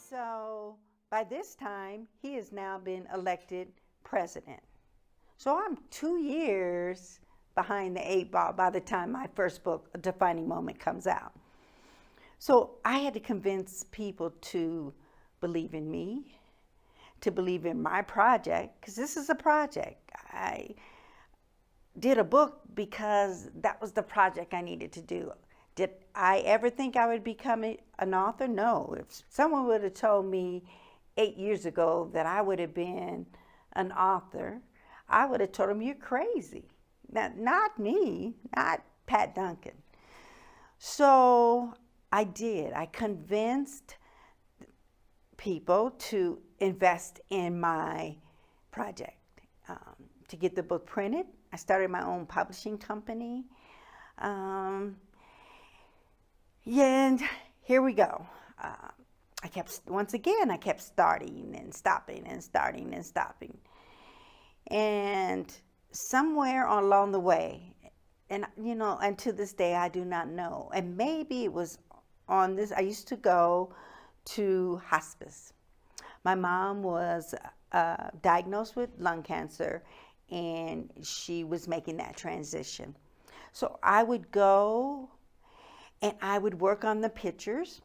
So by this time, he has now been elected president. So I'm 2 years behind the 8 ball by the time my first book, A Defining Moment, comes out. So I had to convince people to believe in me, to believe in my project, because this is a project. I did a book because that was the project I needed to do. Did I ever think I would become an author? No. If someone would have told me 8 years ago that I would have been an author, I would have told them, you're crazy. Not me, not Pat Duncan. So I did. I convinced people to invest in my project, to get the book printed. I started my own publishing company. And here we go. I kept starting and stopping and starting and stopping. And somewhere along the way, and to this day I do not know, and maybe it was on this, I used to go to hospice. My mom was diagnosed with lung cancer, and she was making that transition. So I would go and I would work on the pictures.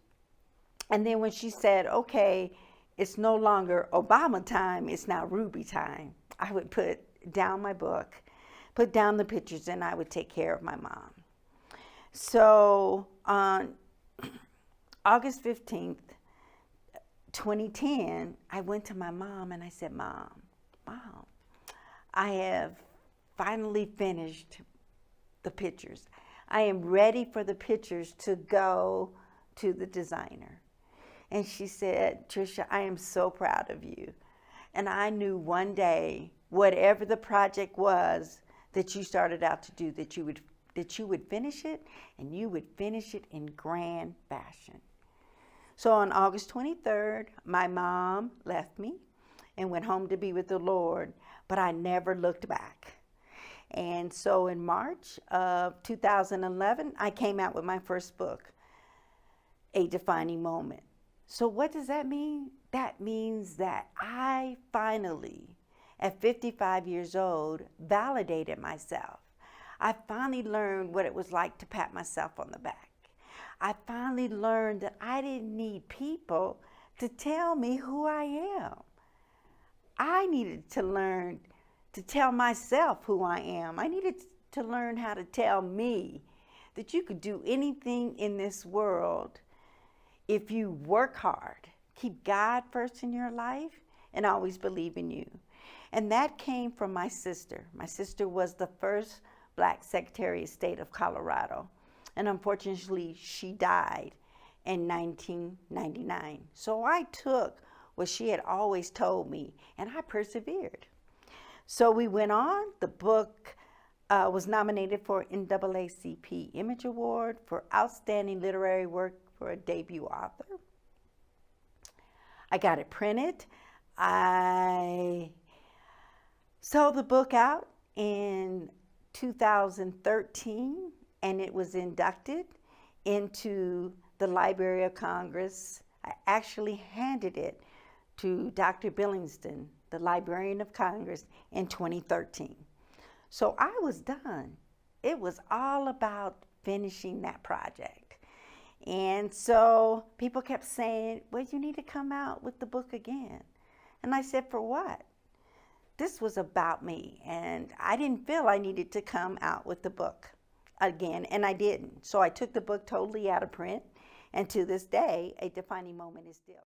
And then when she said, okay, it's no longer Obama time, it's now Ruby time, I would put down my book, put down the pictures, and I would take care of my mom. So on August 15th, 2010, I went to my mom and I said, Mom, I have finally finished the pictures. I am ready for the pictures to go to the designer. And she said, Tricia, I am so proud of you. And I knew one day, whatever the project was that you started out to do, that you would finish it, and you would finish it in grand fashion. So on August 23rd, my mom left me and went home to be with the Lord, but I never looked back. And so in March of 2011, I came out with my first book, A Defining Moment. So what does that mean? That means that I finally, at 55 years old, validated myself. I finally learned what it was like to pat myself on the back. I finally learned that I didn't need people to tell me who I am. I needed to learn to tell myself who I am. I needed to learn how to tell me that you could do anything in this world if you work hard, keep God first in your life, and always believe in you. And that came from my sister. My sister was the first Black Secretary of State of Colorado. And unfortunately, she died in 1999. So I took what she had always told me, and I persevered. So we went on. The book was nominated for NAACP Image Award for Outstanding Literary Work for a Debut Author. I got it printed. I sold the book out in 2013, and it was inducted into the Library of Congress. I actually handed it to Dr. Billingston, the Librarian of Congress, in 2013. So I was done. It was all about finishing that project. And so people kept saying, well, you need to come out with the book again. And I said, for what? This was about me, and I didn't feel I needed to come out with the book again, and I didn't. So I took the book totally out of print, and to this day, A Defining Moment is still